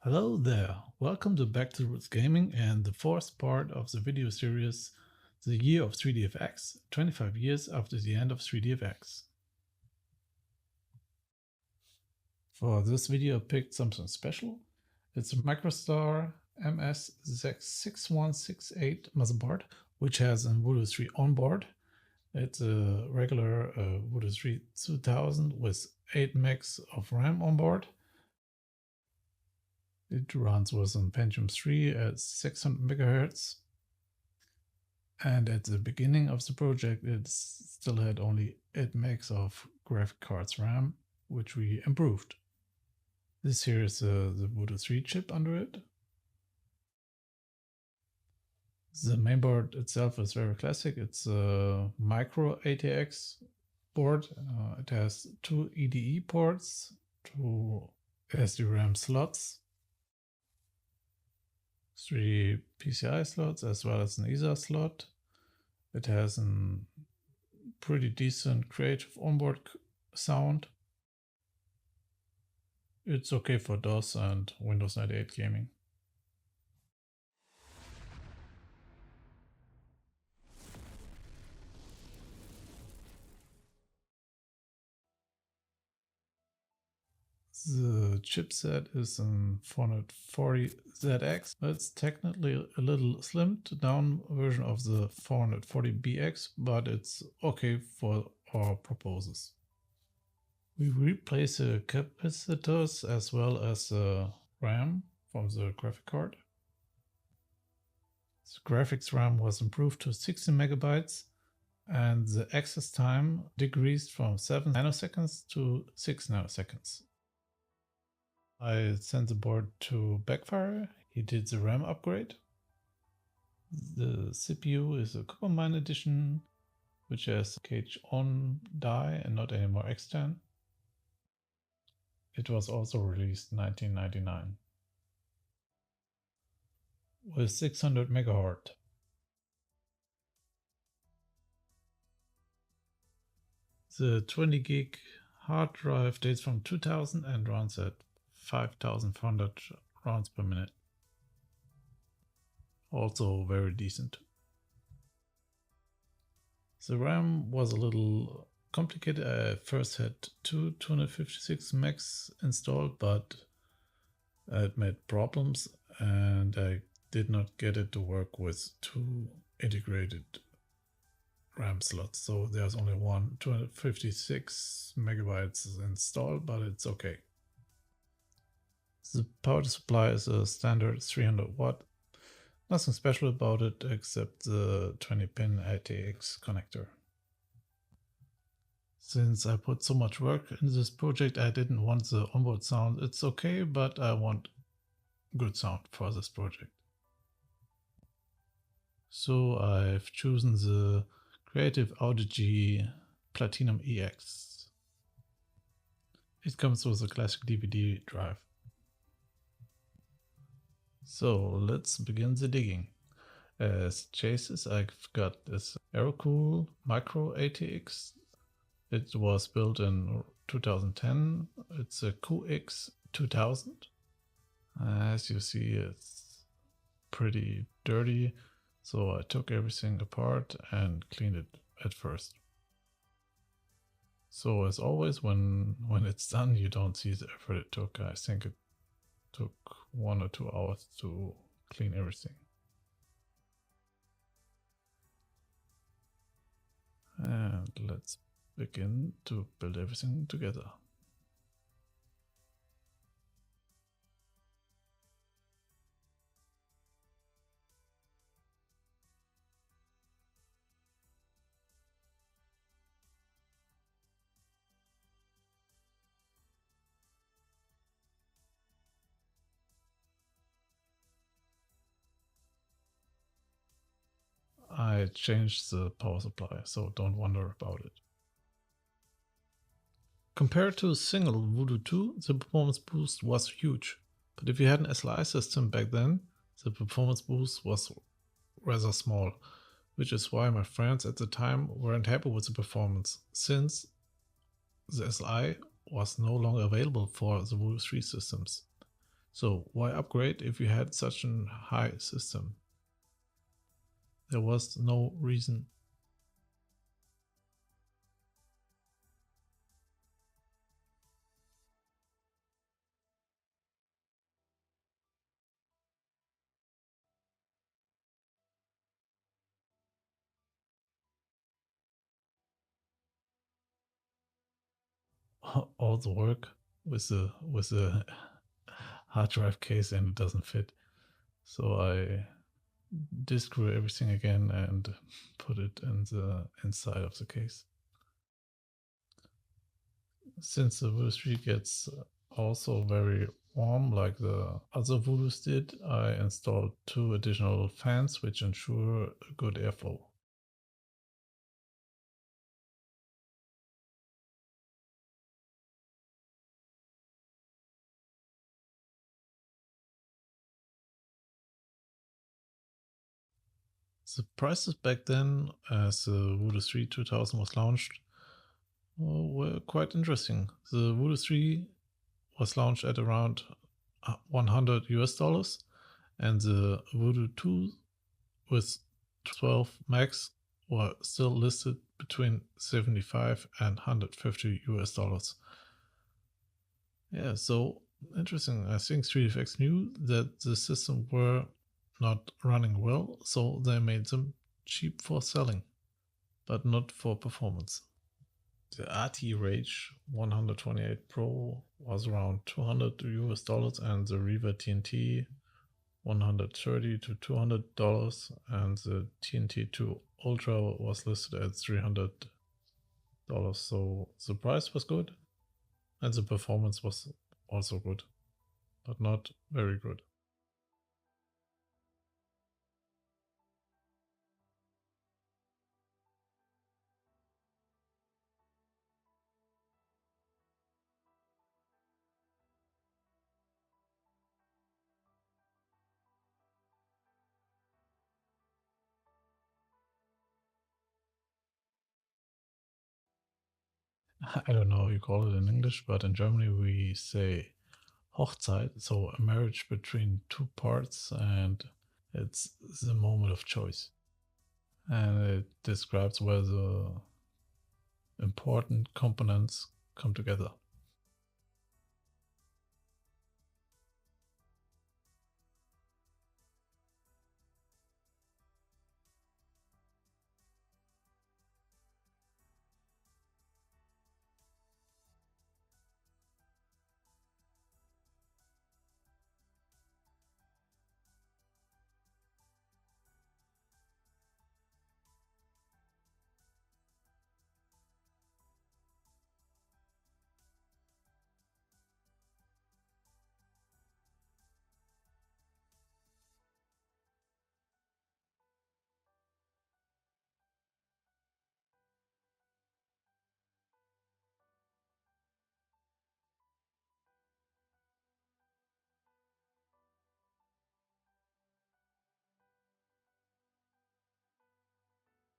Hello there, welcome to Back to the Roots Gaming and the fourth part of the video series, The Year of 3DFX, 25 years after the end of 3DFX. For this video I picked something special. It's a Microstar MS-6168 motherboard, which has a Voodoo3 onboard. It's a regular Voodoo3 2000 with 8 megs of RAM on board. It runs with a Pentium 3 at 600 MHz. And at the beginning of the project, it still had only 8 megs of graphic cards RAM, which we improved. This here is the Voodoo3 chip under it. The mainboard itself is very classic. It's a micro ATX board. It has 2 EDE ports, 2 SGRAM slots, 3 PCI slots as well as an ESA slot. It has a pretty decent creative onboard sound. It's okay for DOS and Windows 98 gaming. The chipset is an 440ZX. It's technically a little slimmed down version of the 440BX, but it's okay for our purposes. We replace the capacitors as well as the RAM from the graphic card. The graphics RAM was improved to 60 megabytes and the access time decreased from 7 nanoseconds to 6 nanoseconds. I sent the board to Backfire. He did the RAM upgrade. The CPU is a Coppermine edition, which has cage on die and not anymore X10. It was also released in 1999 with 600 MHz. The 20 gig hard drive dates from 2000 and runs at 5,400 rounds per minute. Also very decent. The RAM was a little complicated. I first had two 256 megs installed, but it made problems and I did not get it to work with 2 integrated RAM slots. So there's only one 256 megabytes installed, but it's okay. The power supply is a standard 300 watt. Nothing special about it except the 20-pin ATX connector. Since I put so much work into this project, I didn't want the onboard sound. It's okay, but I want good sound for this project. So I've chosen the Creative Audigy Platinum EX. It comes with a classic DVD drive. So let's begin the digging. As chases, I've got this Aerocool Micro ATX. It was built in 2010. It's a QX 2000. As you see, it's pretty dirty. So I took everything apart and cleaned it at first. So as always, when it's done, you don't see the effort it took. I think it took 1 or 2 hours to clean everything. And let's begin to build everything together. I changed the power supply, so don't wonder about it. Compared to a single Voodoo 2, the performance boost was huge. But if you had an SLI system back then, the performance boost was rather small, which is why my friends at the time weren't happy with the performance, since the SLI was no longer available for the Voodoo 3 systems. So why upgrade if you had such a high system? There was no reason. All the work with the hard drive case and it doesn't fit. So I discrew everything again and put it in the inside of the case. Since the Voodoo3 gets also very warm like the other Voodoos did, I installed 2 additional fans which ensure a good airflow. The prices back then, as the Voodoo3 2000 was launched, were quite interesting. The Voodoo3 was launched at around 100 US dollars, and the Voodoo 2 with 12 max were still listed between 75 and 150 US dollars. Yeah, so interesting. I think 3DFX knew that the system were not running well, so they made them cheap for selling, but not for performance. The RT Rage 128 Pro was around 200 US dollars, and the Reaver TNT 130 to $200, and the TNT2 Ultra was listed at $300. So the price was good, and the performance was also good, but not very good. I don't know how you call it in English, but in Germany we say Hochzeit, so a marriage between 2 parts, and it's the moment of choice. And it describes where the important components come together.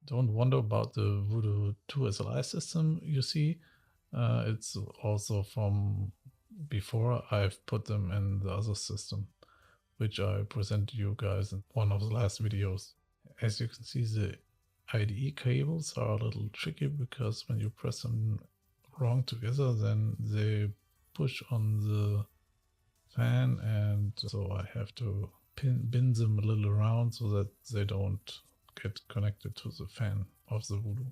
Don't wonder about the Voodoo2 SLI system you see. It's also from before. I've put them in the other system, which I presented you guys in one of the last videos. As you can see, the IDE cables are a little tricky because when you press them wrong together, then they push on the fan, and so I have to bend them a little around so that they don't get connected to the fan of the Voodoo.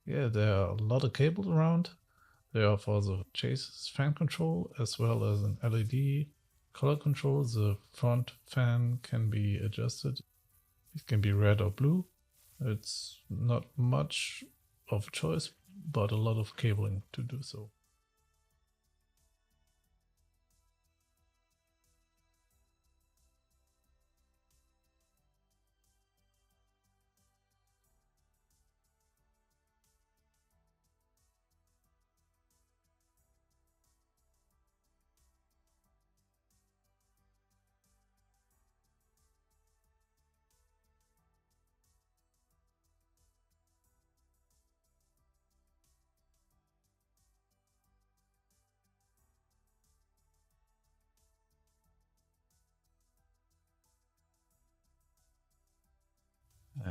Yeah, there are a lot of cables around. They are for the chase's fan control as well as an LED color control. The front fan can be adjusted. It can be red or blue. It's not much of a choice, but a lot of cabling to do so.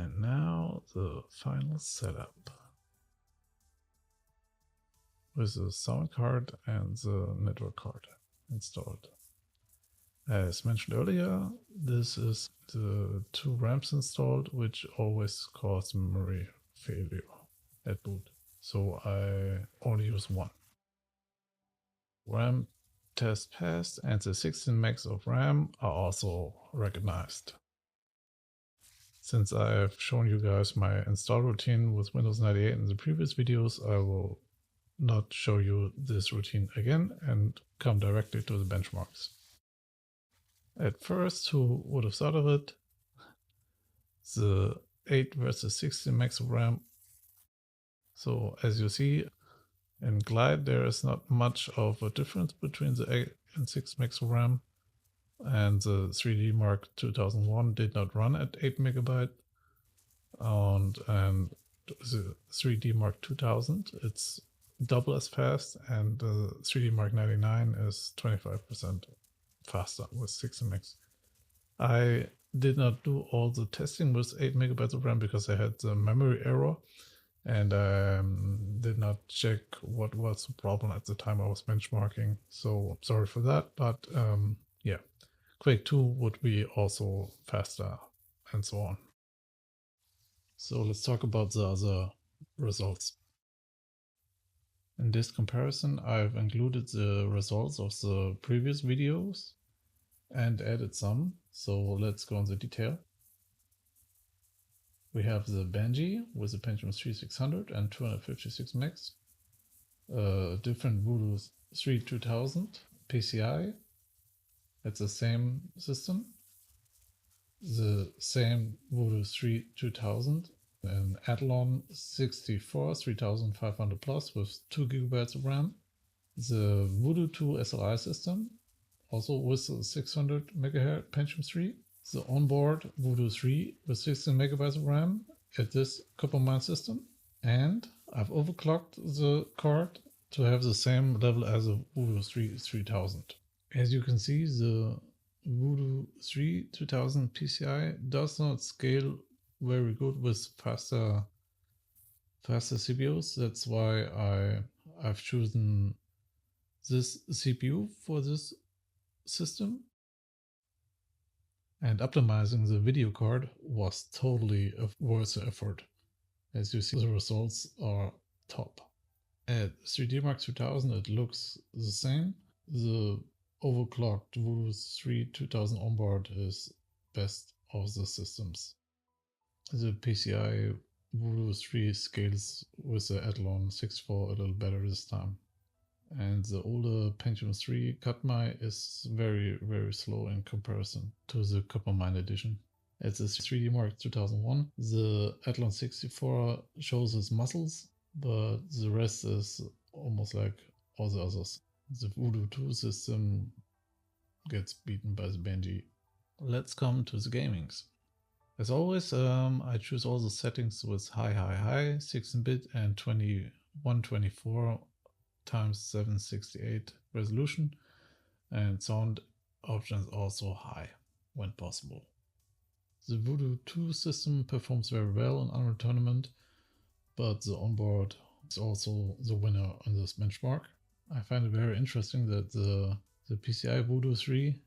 And now the final setup with the sound card and the network card installed. As mentioned earlier, this is the 2 RAMs installed, which always cause memory failure at boot. So I only use 1. RAM test passed, and the 16 megs of RAM are also recognized. Since I have shown you guys my install routine with Windows 98 in the previous videos, I will not show you this routine again and come directly to the benchmarks. At first, who would have thought of it? The 8 versus 16 megs of RAM. So as you see, in Glide there is not much of a difference between the 8 and 6 megs of RAM, and the 3D Mark 2001 did not run at 8 megabyte, and the 3D Mark 2000 it's double as fast, and the 3D Mark 99 is 25% faster with 16 megs. I did not do all the testing with 8 megabytes of RAM because I had the memory error, and did not check what was the problem at the time I was benchmarking. So sorry for that, but yeah, Quake 2 would be also faster and so on. So let's talk about the other results. In this comparison, I've included the results of the previous videos and added some. So let's go into detail. We have the Banshee with a Pentium 3600 and 256 megs. Different Voodoo3 2000 PCI. It's the same system. The same Voodoo3 2000. An Athlon 64 3500 plus with 2 GB of RAM. The Voodoo2 SLI system, also with a 600 MHz Pentium 3. The Onboard Voodoo3 with 16 MB of RAM at this copper mine system. And I've overclocked the card to have the same level as a Voodoo3 3000. As you can see, the Voodoo3 2000 PCI does not scale very good with faster CPUs. That's why I've chosen this CPU for this system. And optimizing the video card was totally worth the effort. As you see, the results are top. At 3D Mark 2000 it looks the same. The overclocked Voodoo3 2000 Onboard is best of the systems. The PCI Voodoo3 scales with the Athlon 64 a little better this time. And the older Pentium 3 Katmai is very, very slow in comparison to the Copper Mine edition. At the 3D Mark 2001, the Athlon 64 shows its muscles, but the rest is almost like all the others. The Voodoo2 system gets beaten by the Banshee. Let's come to the gamings. As always, I choose all the settings with high, 16-bit and 2124 x 768 resolution, and sound options also high when possible. The Voodoo2 system performs very well in Unreal Tournament, but the Onboard is also the winner in this benchmark. I find it very interesting that the PCI Voodoo3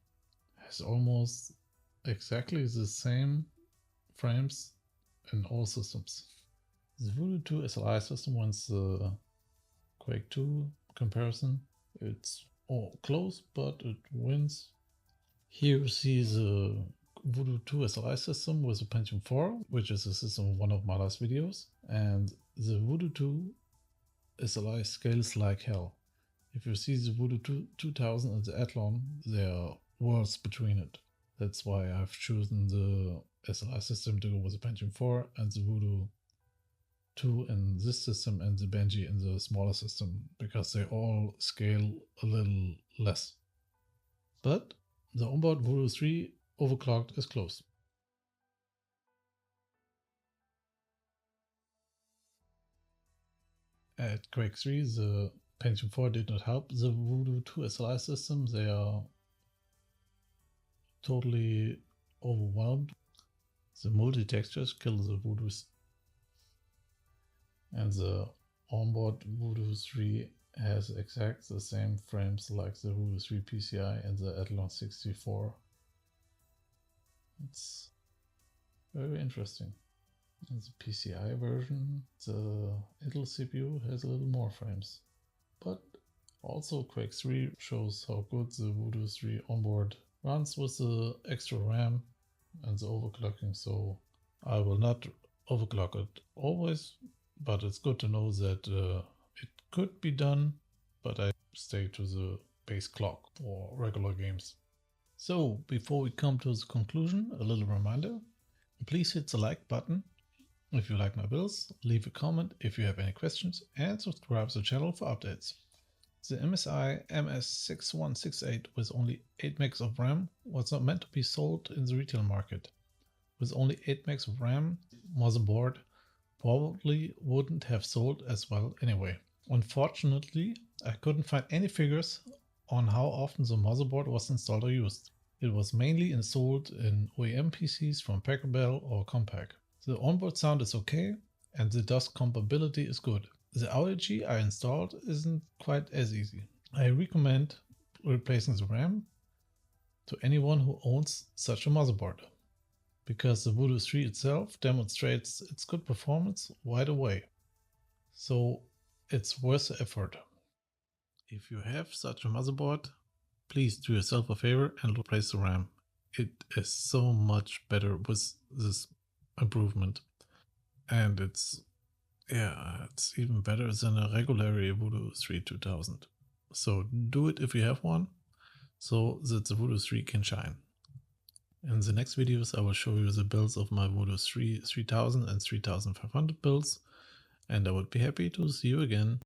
has almost exactly the same frames in all systems. The Voodoo2 SLI system wins the Quake 2 comparison. It's all close, but it wins. Here you see the Voodoo2 SLI system with a Pentium 4, which is the system of one of my last videos. And the Voodoo2 SLI scales like hell. If you see the Voodoo2 2000 and the Athlon, there are worlds between it. That's why I've chosen the SLI system to go with the Pentium 4 and the Voodoo2 in this system and the Banshee in the smaller system, because they all scale a little less. But the Onboard Voodoo3 overclocked is close. At Quake 3, the Pentium 4 did not help the Voodoo2 SLI system. They are totally overwhelmed. The multi-textures kill the Voodoos. And the onboard Voodoo3 has exactly the same frames like the Voodoo3 PCI and the Athlon 64. It's very interesting. In the PCI version, the incl CPU has a little more frames. But also Quake 3 shows how good the Voodoo3 onboard runs with the extra RAM and the overclocking, so I will not overclock it always, but it's good to know that it could be done, but I stay to the base clock for regular games. So before we come to the conclusion, a little reminder, please hit the like button if you like my builds, leave a comment if you have any questions, and subscribe to the channel for updates. The MSI MS-6168 with only 8 megs of RAM was not meant to be sold in the retail market. With only 8 megs of RAM, Motherboard probably wouldn't have sold as well anyway. Unfortunately, I couldn't find any figures on how often the motherboard was installed or used. It was mainly installed in OEM PCs from Packer Bell or Compaq. The onboard sound is okay and the DOS compatibility is good. The Audigy I installed isn't quite as easy. I recommend replacing the RAM to anyone who owns such a motherboard, because the Voodoo3 itself demonstrates its good performance right away. So it's worth the effort. If you have such a motherboard, please do yourself a favor and replace the RAM. It is so much better with this improvement. And it's even better than a regular Voodoo3 2000. So do it if you have one, so that the Voodoo3 can shine. In the next videos I will show you the builds of my Voodoo3 3000 and 3500 builds, and I would be happy to see you again.